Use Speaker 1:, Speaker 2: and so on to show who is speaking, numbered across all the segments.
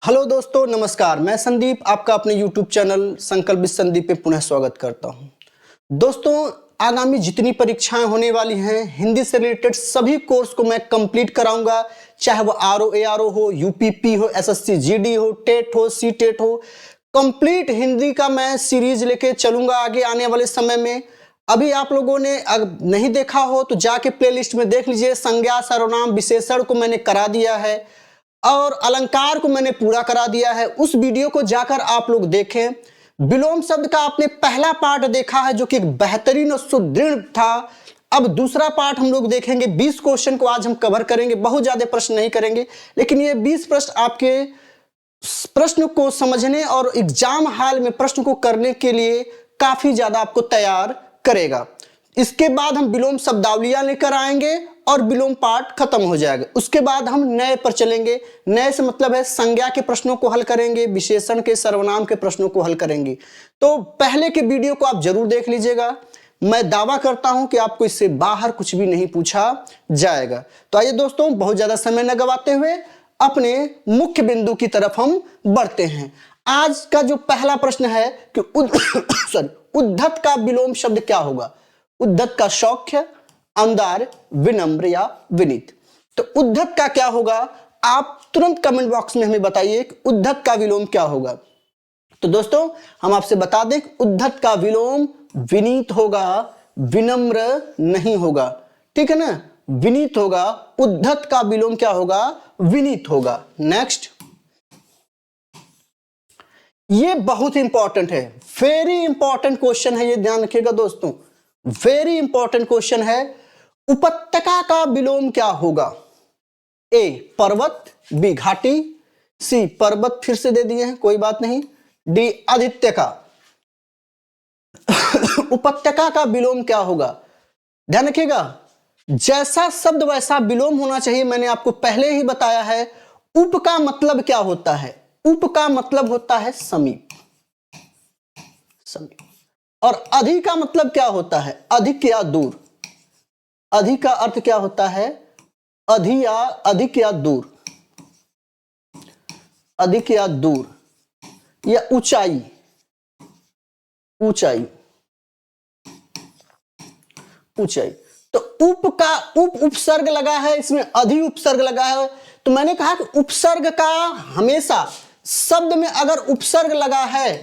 Speaker 1: Hello दोस्तों, नमस्कार। मैं संदीप आपका अपने YouTube चैनल संकल्प विद संदीप पे पुनः स्वागत करता हूं। दोस्तों, आगामी जितनी परीक्षाएं होने वाली हैं, हिंदी से रिलेटेड सभी कोर्स को मैं कंप्लीट कराऊंगा, चाहे वो आरओ एआरओ हो, यूपीपी हो, एसएससी जीडी हो, टेट हो, सी टेट हो। कंप्लीट हिंदी का मैं सीरीज लेके चलूंगा आगे आने वाले समय में। अभी आप लोगों ने अगर नहीं देखा हो तो जाके प्लेलिस्ट में देख लीजिए। संज्ञा सर्वनाम विशेषण को मैंने करा दिया है और अलंकार को मैंने पूरा करा दिया है। उस वीडियो को जाकर आप लोग देखें। विलोम शब्द का आपने पहला पार्ट देखा है जो कि एक बेहतरीन और सुदृढ़ था। अब दूसरा पार्ट हम लोग देखेंगे। 20 क्वेश्चन को आज हम कवर करेंगे। बहुत ज्यादा प्रश्न नहीं करेंगे, लेकिन ये 20 प्रश्न आपके प्रश्न को समझने और एग्जाम हॉल में प्रश्न को करने के लिए काफी ज्यादा आपको तैयार करेगा। इसके बाद हम विलोम शब्दावलियां लेकर आएंगे और विलोम पार्ट खत्म हो जाएगा। उसके बाद हम नए पर चलेंगे। नए से मतलब है संज्ञा के प्रश्नों को हल करेंगे, विशेषण के सर्वनाम के प्रश्नों को हल करेंगे। तो पहले के वीडियो को आप जरूर देख लीजिएगा। मैं दावा करता हूं कि आपको इससे बाहर कुछ भी नहीं पूछा जाएगा। तो आइए दोस्तों, बहुत ज्यादा समय न गवाते हुए अपने मुख्य बिंदु की तरफ हम बढ़ते हैं। आज का जो पहला प्रश्न है कि उद्धत का विलोम शब्द क्या होगा। उद्धत का सौख्य, अंधार, विनम्र या विनीत। तो उद्धत का क्या होगा, आप तुरंत कमेंट बॉक्स में हमें बताइए कि उद्धत का विलोम क्या होगा। तो दोस्तों, हम आपसे बता दें कि उद्धत का विलोम विनीत होगा, विनम्र नहीं होगा। ठीक है ना, विनीत होगा। उद्धत का विलोम क्या होगा, विनीत होगा। नेक्स्ट, ये बहुत इंपॉर्टेंट है, वेरी इंपॉर्टेंट क्वेश्चन है, ये ध्यान रखिएगा दोस्तों। वेरी इंपॉर्टेंट क्वेश्चन है। उपत्यका का विलोम क्या होगा। ए पर्वत, बी घाटी, सी पर्वत फिर से दे दिए हैं, कोई बात नहीं, डी आदित्य का। उपत्यका का विलोम क्या होगा, ध्यान रखिएगा। जैसा शब्द वैसा विलोम होना चाहिए, मैंने आपको पहले ही बताया है। उप का मतलब क्या होता है, उप का मतलब होता है समीप, समीप। और अधि का मतलब क्या होता है, अधिक या दूर। अधि का अर्थ क्या होता है, अधि या अधिक या दूर, अधिक या दूर या ऊंचाई, ऊंचाई, ऊंचाई। तो उप का उप उपसर्ग लगा है, इसमें अधि उपसर्ग लगा है। तो मैंने कहा कि उपसर्ग का हमेशा शब्द में अगर उपसर्ग लगा है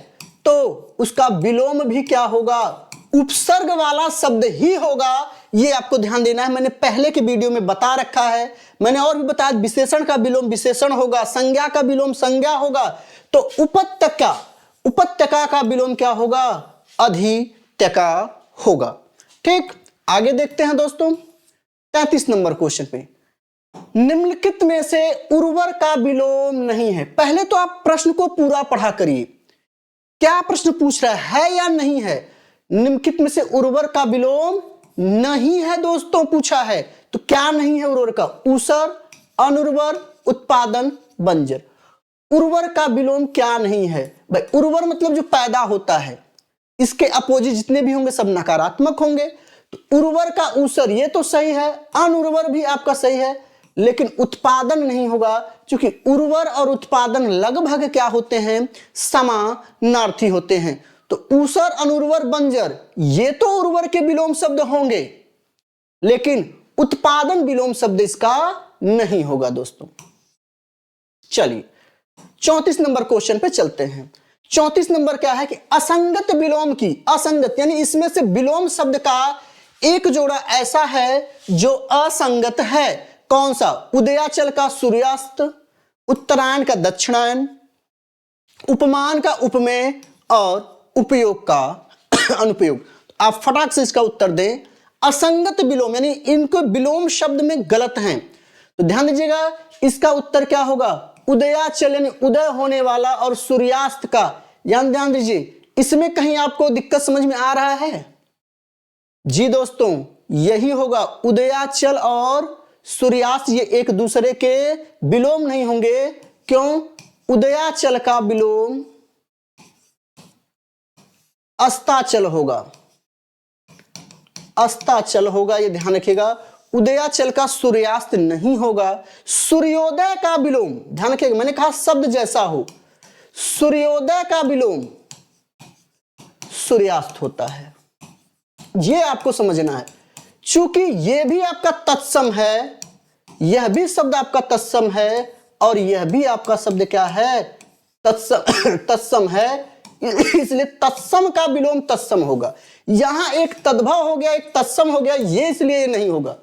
Speaker 1: तो उसका विलोम भी क्या होगा, उपसर्ग वाला शब्द ही होगा। ये आपको ध्यान देना है। मैंने पहले के वीडियो में बता रखा है। मैंने और भी बताया, विशेषण का विलोम विशेषण होगा, संज्ञा का विलोम संज्ञा होगा। तो उपत्यका, उपत्यका का विलोम क्या होगा, अधित्यका होगा। ठीक, आगे देखते हैं दोस्तों 33 नंबर क्वेश्चन पे। निम्नलिखित में से उर्वर का विलोम नहीं है। पहले तो आप प्रश्न को पूरा पढ़ा करिए, क्या प्रश्न पूछ रहा है या नहीं है। निम्नलिखित में से उर्वर का विलोम नहीं है दोस्तों, पूछा है। तो क्या नहीं है उर्वर का, ऊसर, अनुर्वर, उत्पादन, बंजर। उर्वर का विलोम क्या नहीं है भाई। उर्वर मतलब जो पैदा होता है, इसके अपोजिट जितने भी होंगे सब नकारात्मक होंगे। तो उर्वर का ऊसर ये तो सही है, अनुर्वर भी आपका सही है, लेकिन उत्पादन नहीं होगा, क्योंकि उर्वर और उत्पादन लगभग क्या होते हैं, समानार्थी होते हैं। तो ऊसर, अनुर्वर, बंजर ये तो उर्वर के विलोम शब्द होंगे, लेकिन उत्पादन विलोम शब्द इसका नहीं होगा दोस्तों। चलिए 34 नंबर क्वेश्चन पे चलते हैं। 34 नंबर क्या है कि असंगत विलोम की, असंगत यानी इसमें से विलोम शब्द का एक जोड़ा ऐसा है जो असंगत है। कौन सा, उदयाचल का सूर्यास्त, उत्तरायण का दक्षिणायन, उपमान का उपमेय और उपयोग का अनुपयोग। आप फटाक से इसका उत्तर दें। असंगत विलोम यानी इनको विलोम शब्द में गलत हैं, तो ध्यान दीजिएगा। इसका उत्तर क्या होगा, उदयाचल यानी उदय होने वाला, और सूर्यास्त का, ध्यान दीजिए। इसमें कहीं आपको दिक्कत समझ में आ रहा है, जी दोस्तों, यही होगा। उदयाचल और सूर्यास्त ये एक दूसरे के विलोम नहीं होंगे। क्यों, उदयाचल का विलोम अस्ताचल होगा, अस्ताचल होगा, ये ध्यान रखिएगा। उदयाचल का सूर्यास्त नहीं होगा। सूर्योदय का विलोम, ध्यान रखिएगा, मैंने कहा शब्द जैसा हो। सूर्योदय का विलोम सूर्यास्त होता है, ये आपको समझना है। चूंकि ये भी आपका तत्सम है, यह भी शब्द आपका तत्सम है, और यह भी आपका शब्द क्या है, तत्सम तत्सम है, इसलिए तत्सम का विलोम तत्सम होगा। यहां एक तद्भव हो गया, एक तत्सम हो गया, ये इसलिए नहीं होगा।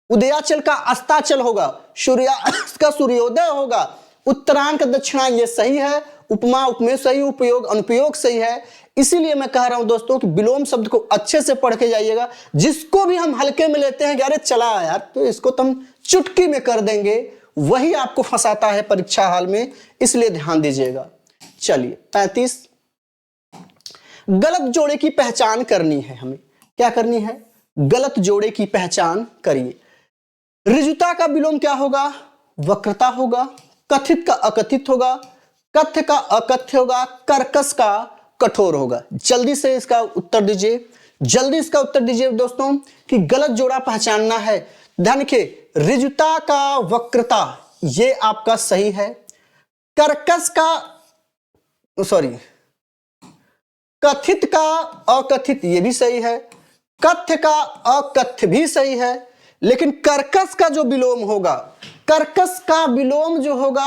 Speaker 1: उदयाचल का अस्ताचल होगा, सूर्यास्त का सूर्योदय होगा, उत्तरायण का दक्षिणायन, ये सही है। उपमा उपमेय सही, उपयोग अनुपयोग सही है। इसीलिए मैं कह रहा हूं दोस्तों कि विलोम शब्द को अच्छे से पढ़ के जाइएगा। जिसको भी हम हल्के में लेते हैं कि अरे चला यार, तो इसको तो हम चुटकी में कर देंगे, वही आपको फंसाता है परीक्षा हाल में, इसलिए ध्यान दीजिएगा। चलिए 35, गलत जोड़े की पहचान करनी है। हमें क्या करनी है, गलत जोड़े की पहचान करिए। ऋजुता का विलोम क्या होगा, वक्रता होगा। कथित का अकथित होगा, कथ्य का अकथ्य होगा, कर्कश का कठोर होगा। जल्दी से इसका उत्तर दीजिए, जल्दी इसका उत्तर दीजिए दोस्तों कि गलत जोड़ा पहचानना है। ध्यान रखिए, ऋजुता का वक्रता ये आपका सही है। कर्कश का सॉरी कथित का अकथित ये भी सही है। कथ्य का अकथ्य भी सही है। लेकिन कर्कश का जो विलोम होगा, कर्कश का विलोम जो होगा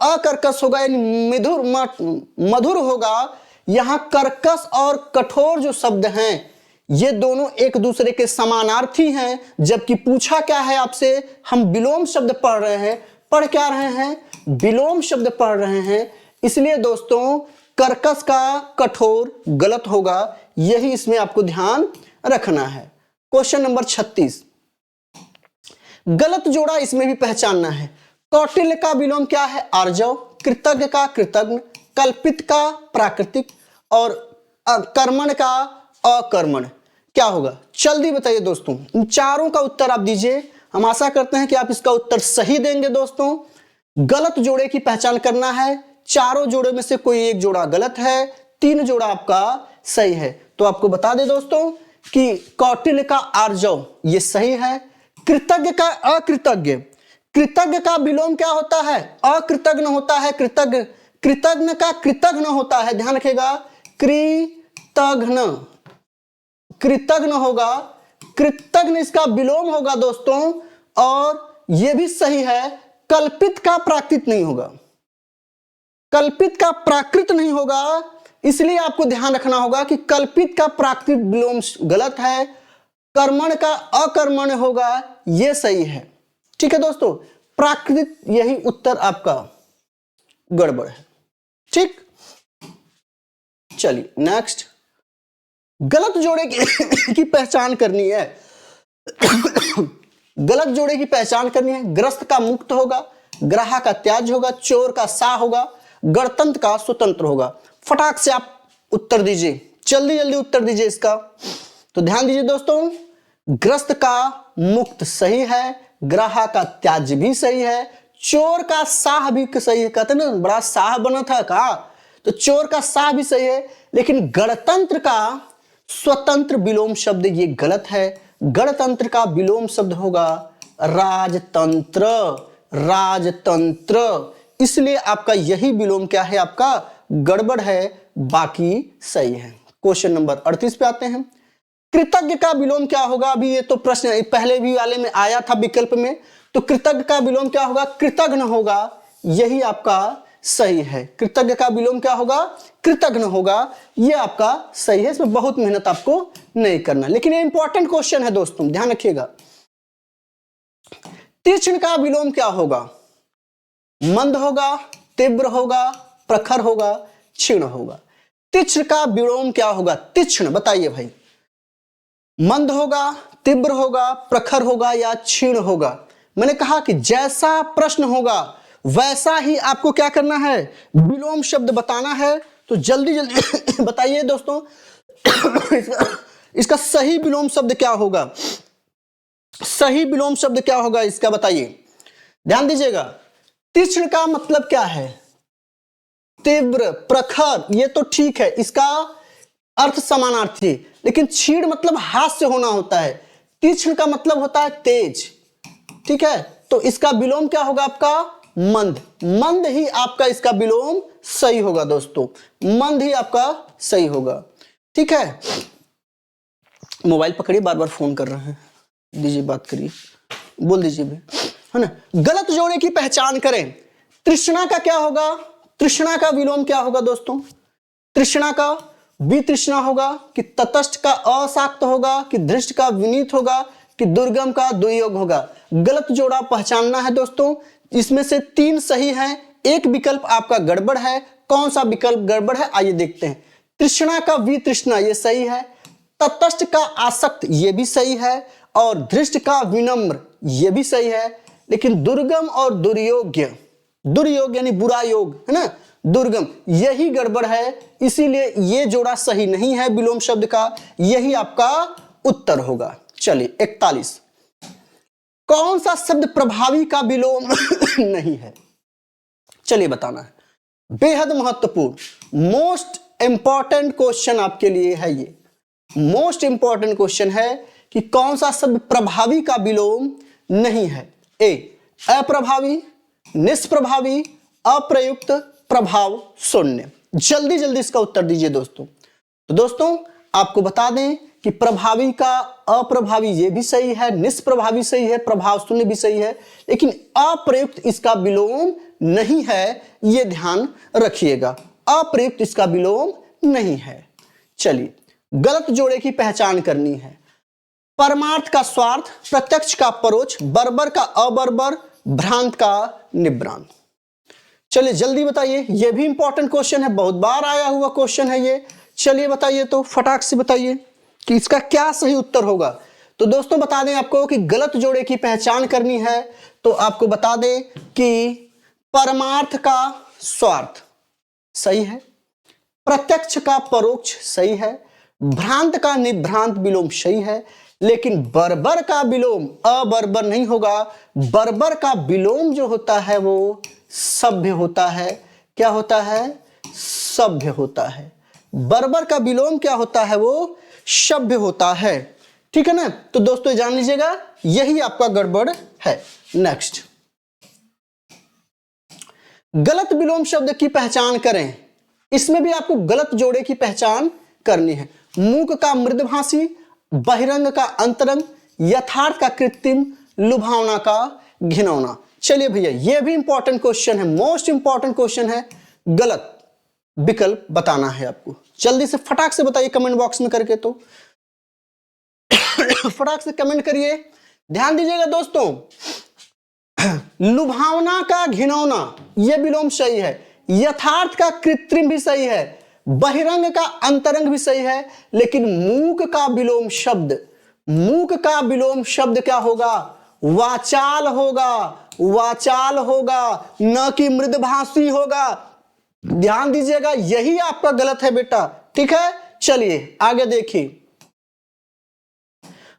Speaker 1: अकर्कश होगा, यानी मधुर होगा। यहां कर्कश और कठोर जो शब्द हैं ये दोनों एक दूसरे के समानार्थी हैं। जबकि पूछा क्या है आपसे, हम विलोम शब्द पढ़ रहे हैं। पढ़ क्या रहे हैं, विलोम शब्द पढ़ रहे हैं। इसलिए दोस्तों कर्कश का कठोर गलत होगा, यही इसमें आपको ध्यान रखना है। क्वेश्चन नंबर 36, गलत जोड़ा इसमें भी पहचानना है। कौटिल्य का विलोम क्या है, आर्जव। कृतज्ञ का कृतज्ञ, कल्पित का प्राकृतिक, और कर्मण का अकर्मण। क्या होगा, जल्दी बताइए दोस्तों। इन चारों का उत्तर आप दीजिए। हम आशा करते हैं कि आप इसका उत्तर सही देंगे दोस्तों। गलत जोड़े की पहचान करना है। चारों जोड़े में से कोई एक जोड़ा गलत है, 3 जोड़ा आपका सही है। तो आपको बता दें दोस्तों कि कौटिल्य का आर्जव ये सही है। कृतज्ञ का अकृतज्ञ, कृतज्ञ का विलोम क्या होता है, अकृतज्ञ होता है। कृतज्ञ, कृतज्ञ का कृतज्ञ होता है, ध्यान रखिएगा। कृतज्ञ, कृतज्ञ होगा, कृतज्ञ इसका विलोम होगा दोस्तों। और यह भी सही है, कल्पित का प्राकृत नहीं होगा, कल्पित का प्राकृत नहीं होगा। इसलिए आपको ध्यान रखना होगा कि कल्पित का प्राकृत विलोम गलत है, कर्मण का अकर्मण होगा, यह सही है। ठीक है दोस्तों, प्राकृत यही उत्तर आपका गड़बड़ है। ठीक, चलिए नेक्स्ट, गलत जोड़े की पहचान करनी है। गलत जोड़े की पहचान करनी है। ग्रस्त का मुक्त होगा, ग्राह का त्याज होगा, चोर का सा होगा, गणतंत्र का स्वतंत्र होगा। फटाक से आप उत्तर दीजिए, जल्दी जल्दी उत्तर दीजिए इसका। तो ध्यान दीजिए दोस्तों, ग्रस्त का मुक्त सही है, ग्राह का त्याज भी सही है, चोर का साह भी सही है। कहते ना बड़ा साह बना था का, तो चोर का साह भी सही है। लेकिन गणतंत्र का स्वतंत्र विलोम शब्द ये गलत है। गणतंत्र का विलोम शब्द होगा राजतंत्र, राजतंत्र। इसलिए आपका यही विलोम क्या है, आपका गड़बड़ है, बाकी सही है। क्वेश्चन नंबर 38 पे आते हैं। कृतज्ञ का विलोम क्या होगा, अभी ये तो प्रश्न पहले भी वाले में आया था विकल्प में। तो कृतज्ञ का विलोम क्या होगा, कृतज्ञ होगा, यही आपका सही है। कृतज्ञ का विलोम क्या होगा, कृतज्ञ होगा, यह आपका सही है। इसमें बहुत मेहनत आपको नहीं करना, लेकिन ये इंपॉर्टेंट क्वेश्चन है दोस्तों, ध्यान रखिएगा। तीक्ष्ण का विलोम क्या होगा, मंद होगा, तीव्र होगा, प्रखर होगा, क्षीण होगा। तीक्ष्ण का विलोम क्या होगा, तीक्ष्ण बताइए भाई, मंद होगा, तीव्र होगा, प्रखर होगा या क्षीण होगा। मैंने कहा कि जैसा प्रश्न होगा वैसा ही आपको क्या करना है, विलोम शब्द बताना है। तो जल्दी जल्दी बताइए दोस्तों इसका सही विलोम शब्द क्या होगा, सही विलोम शब्द क्या होगा इसका बताइए। ध्यान दीजिएगा, तीक्ष्ण का मतलब क्या है, तीव्र, प्रखर, ये तो ठीक है, इसका अर्थ समानार्थी। लेकिन क्षीण मतलब हाथ से होना होता है, तीक्ष्ण का मतलब होता है तेज। ठीक है, तो इसका विलोम क्या होगा आपका मंद। मंद ही आपका इसका विलोम सही होगा दोस्तों, मंद ही आपका सही होगा। ठीक है, मोबाइल पकड़िए, बार बार फोन कर रहे हैं, दीजिए बात करिए, बोल दीजिए भी, है ना। गलत जोड़े की पहचान करें। तृष्णा का क्या होगा, तृष्णा का विलोम क्या होगा दोस्तों, तृष्णा का वितृष्णा होगा, कि तटस्थ का अशाक्त होगा, कि धृष्ट का विनीत होगा, कि दुर्गम का दुर्योग होगा। गलत जोड़ा पहचानना है दोस्तों, इसमें से 3 सही हैं, एक विकल्प आपका गड़बड़ है। कौन सा विकल्प गड़बड़ है आइए देखते हैं। तृष्णा का वितृष्णा ये सही है, तटस्थ का आसक्त ये भी सही है, और धृष्ट का विनम्र ये भी सही है, लेकिन दुर्गम और दुर्योग्य, दुर्योग यानी बुरा योग, है ना, दुर्गम, यही गड़बड़ है, इसीलिए ये जोड़ा सही नहीं है विलोम शब्द का, यही आपका उत्तर होगा। चलिए 41, कौन सा शब्द प्रभावी का विलोम नहीं है, चलिए बताना है। बेहद महत्वपूर्ण मोस्ट इंपॉर्टेंट क्वेश्चन आपके लिए है, ये मोस्ट इंपॉर्टेंट क्वेश्चन है कि कौन सा शब्द प्रभावी का विलोम नहीं है। ए अप्रभावी, निष्प्रभावी, अप्रयुक्त, प्रभाव शून्य। जल्दी जल्दी इसका उत्तर दीजिए दोस्तों। तो दोस्तों आपको बता दें कि प्रभावी का अप्रभावी ये भी सही है, निष्प्रभावी सही है, प्रभाव शून्य भी सही है, लेकिन अप्रयुक्त इसका विलोम नहीं है, ये ध्यान रखिएगा, अप्रयुक्त इसका विलोम नहीं है। चलिए गलत जोड़े की पहचान करनी है। परमार्थ का स्वार्थ, प्रत्यक्ष का परोक्ष, बर्बर का अबर्बर, भ्रांत का निभ्रांत। चलिए जल्दी बताइए, यह भी इंपॉर्टेंट क्वेश्चन है, बहुत बार आया हुआ क्वेश्चन है ये। चलिए बताइए, तो फटाक से बताइए कि इसका क्या सही उत्तर होगा। तो दोस्तों बता दें आपको कि गलत जोड़े की पहचान करनी है, तो आपको बता दें कि परमार्थ का स्वार्थ सही है, प्रत्यक्ष का परोक्ष सही है, भ्रांत का निभ्रांत विलोम सही है, लेकिन बर्बर का विलोम अबर्बर नहीं होगा। बर्बर का विलोम जो होता है वो सभ्य होता है। क्या होता है, सभ्य होता है। बर्बर का विलोम क्या होता है, वो सभ्य होता है। ठीक है ना, तो दोस्तों जान लीजिएगा यही आपका गड़बड़ है। नेक्स्ट, गलत विलोम शब्द की पहचान करें। इसमें भी आपको गलत जोड़े की पहचान करनी है। मूक का मृदभाषी, बहिरंग का अंतरंग, यथार्थ का कृत्रिम, लुभावना का घिनौना। चलिए भैया ये भी इंपॉर्टेंट क्वेश्चन है, मोस्ट इंपॉर्टेंट क्वेश्चन है। गलत विकल्प बताना है आपको, जल्दी से फटाक से बताइए कमेंट बॉक्स में करके, तो फटाक से कमेंट करिए। ध्यान दीजिएगा दोस्तों, लुभावना का घिनौना यह विलोम सही है, यथार्थ का कृत्रिम भी सही है, बहिरंग का अंतरंग भी सही है, लेकिन मूक का विलोम शब्द, मूक का विलोम शब्द क्या होगा, वाचाल होगा, वाचाल होगा, न कि मृदभाषी होगा। ध्यान दीजिएगा यही आपका गलत है बेटा। ठीक है, चलिए आगे देखिए।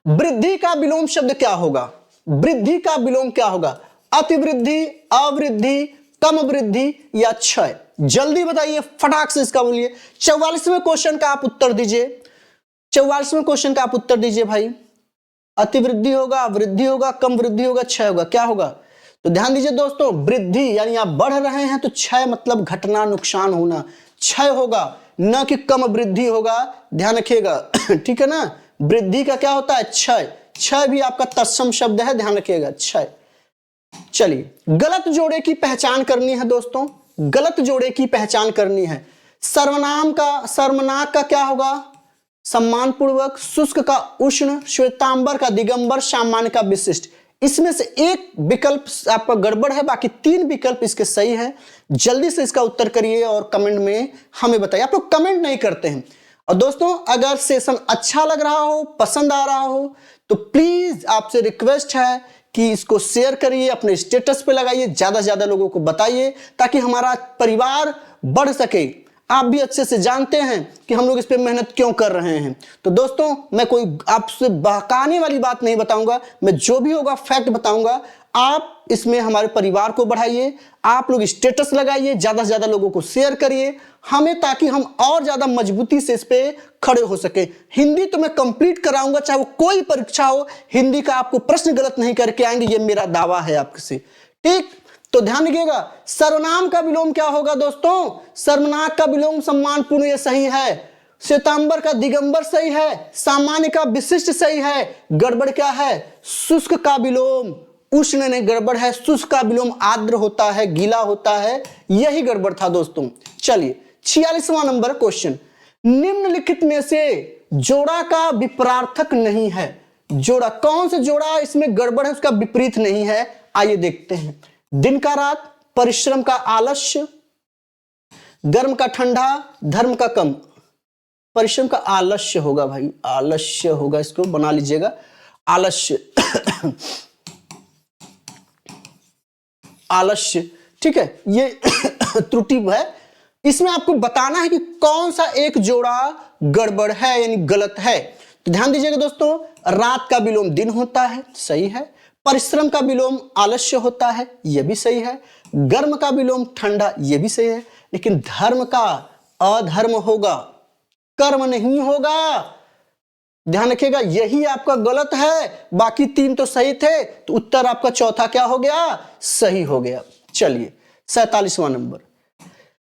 Speaker 1: वृद्धि का विलोम शब्द क्या होगा, वृद्धि का विलोम क्या होगा, अतिवृद्धि, अवृद्धि, कम वृद्धि या क्षय। जल्दी बताइए फटाक से इसका बोलिए। 44वें क्वेश्चन का आप उत्तर दीजिए, 44वें क्वेश्चन का आप उत्तर दीजिए भाई। अतिवृद्धि होगा, वृद्धि होगा, कम वृद्धि होगा, क्षय होगा, क्या होगा। तो ध्यान दीजिए दोस्तों, वृद्धि यानी आप बढ़ रहे हैं, तो क्षय मतलब घटना, नुकसान होना, क्षय होगा, न कि कम वृद्धि होगा। ध्यान रखिएगा ठीक है ना, वृद्धि का क्या होता है, क्षय। क्षय भी आपका तत्सम शब्द है, ध्यान रखिएगा, क्षय। चलिए गलत जोड़े की पहचान करनी है दोस्तों, गलत जोड़े की पहचान करनी है। सर्वनाम का, सर्वनाक का क्या होगा, सम्मान पूर्वक, शुष्क का उष्ण, श्वेतांबर का दिगंबर, सामान्य का विशिष्ट। इसमें से एक विकल्प आपका गड़बड़ है, बाकी 3 विकल्प इसके सही हैं। जल्दी से इसका उत्तर करिए और कमेंट में हमें बताइए। आप लोग कमेंट नहीं करते हैं। और दोस्तों अगर सेशन अच्छा लग रहा हो, पसंद आ रहा हो, तो प्लीज आपसे रिक्वेस्ट है कि इसको शेयर करिए, अपने स्टेटस पे लगाइए, ज्यादा से ज्यादा लोगों को बताइए, ताकि हमारा परिवार बढ़ सके। आप भी अच्छे से जानते हैं कि हम लोग इस पे मेहनत क्यों कर रहे हैं। तो दोस्तों मैं कोई आपसे बहकाने वाली बात नहीं बताऊंगा, मैं जो भी होगा फैक्ट बताऊंगा। आप इसमें हमारे परिवार को बढ़ाइए, आप लोग स्टेटस लगाइए, ज्यादा से ज्यादा लोगों को शेयर करिए हमें, ताकि हम और ज्यादा मजबूती से इस पे खड़े हो सके। हिंदी तो मैं कंप्लीट कराऊंगा, चाहे वो कोई परीक्षा हो, हिंदी का आपको प्रश्न गलत नहीं करके आएंगे, ये मेरा दावा है आपसे। ठीक, तो ध्यान रखिएगा। सर्वनाम का विलोम क्या होगा दोस्तों? सर्वनाम का विलोम सम्मानपूर्ण, ये सही है। श्वेतांबर का दिगंबर सही है। सामान्य का विशिष्ट सही है। गड़बड़ क्या है? शुष्क का विलोम उष्ण नहीं, गड़बड़ है। शुष्क का विलोम आर्द्र होता है, गीला होता है, यही गड़बड़ था दोस्तों। चलिए 46वां नंबर क्वेश्चन, निम्नलिखित में से जोड़ा का विपरार्थक नहीं है। जोड़ा, कौन सा जोड़ा इसमें गड़बड़ है, उसका विपरीत नहीं है? आइए देखते हैं। दिन का रात, परिश्रम का आलस्य, गर्म का ठंडा, धर्म का कम। परिश्रम का आलस्य होगा भाई, आलस्य होगा, इसको बना लीजिएगा आलस्य। आलस्य, ठीक है, ये त्रुटि है। इसमें आपको बताना है कि कौन सा एक जोड़ा गड़बड़ है, यानी गलत है। तो ध्यान दीजिएगा दोस्तों, रात का विलोम दिन होता है, सही है। परिश्रम का विलोम आलस्य होता है, यह भी सही है। गर्म का विलोम ठंडा, यह भी सही है। लेकिन धर्म का अधर्म होगा, कर्म नहीं होगा। ध्यान रखिएगा, यही आपका गलत है। बाकी तीन तो सही थे, तो उत्तर आपका चौथा क्या हो गया? सही हो गया। चलिए 47वां नंबर,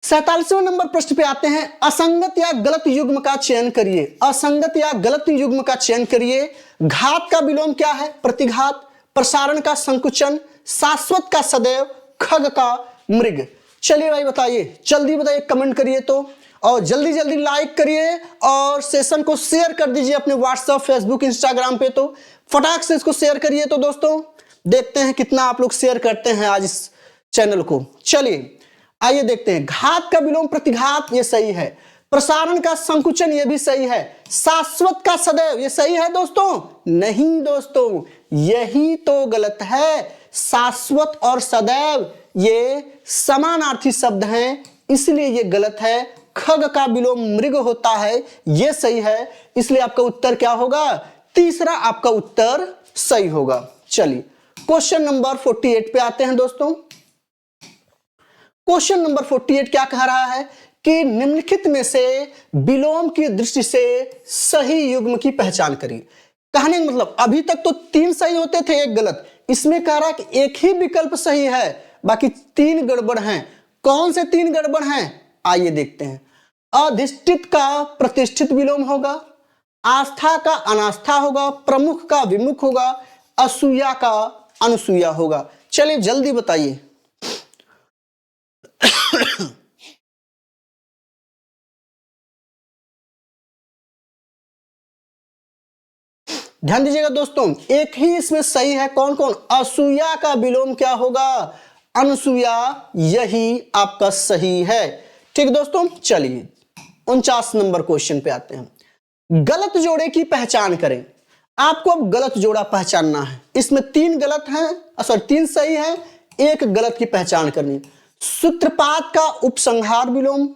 Speaker 1: 47वें नंबर प्रश्न पे आते हैं। असंगत या गलत युग्म का चयन करिए। असंगत या गलत युग्म का चयन करिए। घात का विलोम क्या है? प्रतिघात। प्रसारण का संकुचन। शाश्वत का सदैव। खग का मृग। चलिए भाई बताइए, जल्दी बताइए, कमेंट करिए तो, और जल्दी जल्दी लाइक करिए और सेशन को शेयर कर दीजिए अपने व्हाट्सएप, फेसबुक, इंस्टाग्राम पे। तो फटाक से इसको शेयर करिए। तो दोस्तों देखते हैं कितना आप लोग शेयर करते हैं आज इस चैनल को। चलिए आइए देखते हैं। घात का विलोम प्रतिघात, ये सही है। प्रसारण का संकुचन, ये भी सही है। शाश्वत का सदैव, ये सही है दोस्तों? नहीं दोस्तों, यही तो गलत है। शाश्वत और सदैव ये समानार्थी शब्द हैं, इसलिए ये गलत है। खग का विलोम मृग होता है, यह सही है। इसलिए आपका उत्तर क्या होगा? तीसरा आपका उत्तर सही होगा। चलिए क्वेश्चन नंबर 48 पे आते हैं दोस्तों। क्वेश्चन नंबर 48 क्या कह रहा है कि निम्नलिखित में से विलोम की दृष्टि से सही युग्म की पहचान करिए। कहने का मतलब अभी तक तो तीन सही होते थे, एक गलत। इसमें कह रहा है कि एक ही विकल्प सही है, बाकी तीन गड़बड़ हैं। कौन से तीन गड़बड़ हैं? आइए देखते हैं। अधिष्ठित का प्रतिष्ठित विलोम होगा, आस्था का अनास्था होगा, प्रमुख का विमुख होगा, असूया का अनुसूया होगा। चलिए जल्दी बताइए। ध्यान दीजिएगा दोस्तों, एक ही इसमें सही है। कौन कौन? असूया का विलोम क्या होगा? अनुसूया, यही आपका सही है। ठीक दोस्तों, चलिए 49 नंबर क्वेश्चन पे आते हैं। गलत जोड़े की पहचान करें। आपको अब गलत जोड़ा पहचानना है। इसमें तीन गलत हैं, सॉरी तीन सही है, एक गलत की पहचान करनी। सूत्रपात का उपसंहार विलोम,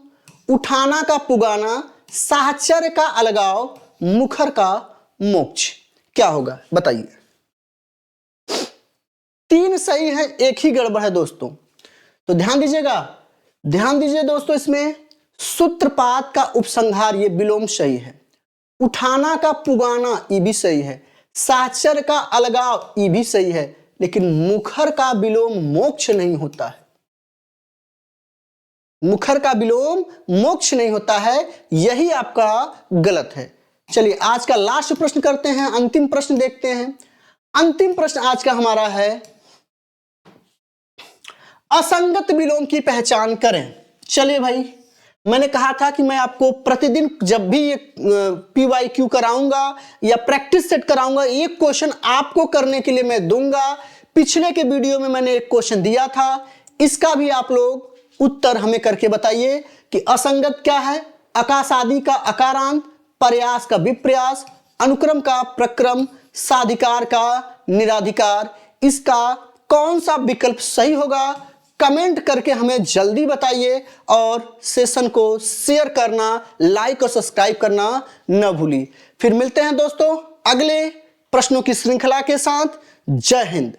Speaker 1: उठाना का पुगाना, साहचर्य का अलगाव, मुखर का मोक्ष। क्या होगा बताइए? तीन सही है, एक ही गड़बड़ है दोस्तों। तो ध्यान दीजिएगा, ध्यान दीजिए दोस्तों, इसमें सूत्रपात का उपसंहार, ये विलोम सही है। उठाना का पुगाना, ये भी सही है। साहचर्य का अलगाव, ये भी सही है। लेकिन मुखर का विलोम मोक्ष नहीं होता है। मुखर का विलोम मोक्ष नहीं होता है, यही आपका गलत है। चलिए आज का लास्ट प्रश्न करते हैं, अंतिम प्रश्न देखते हैं। अंतिम प्रश्न आज का हमारा है, असंगत विलोम की पहचान करें। चलिए भाई, मैंने कहा था कि मैं आपको प्रतिदिन जब भी ये PYQ कराऊंगा या प्रैक्टिस सेट कराऊंगा, एक क्वेश्चन आपको करने के लिए मैं दूंगा। पिछले के वीडियो में मैंने एक क्वेश्चन दिया था, इसका भी आप लोग उत्तर हमें करके बताइए कि असंगत क्या है। आकाश आदि का अकारांत, प्रयास का विप्रयास, अनुक्रम का प्रक्रम, साधिकार का निराधिकार, इसका कौन सा विकल्प सही होगा? कमेंट करके हमें जल्दी बताइए और सेशन को शेयर करना, लाइक और सब्सक्राइब करना न भूलिए। फिर मिलते हैं दोस्तों अगले प्रश्नों की श्रृंखला के साथ। जय हिंद।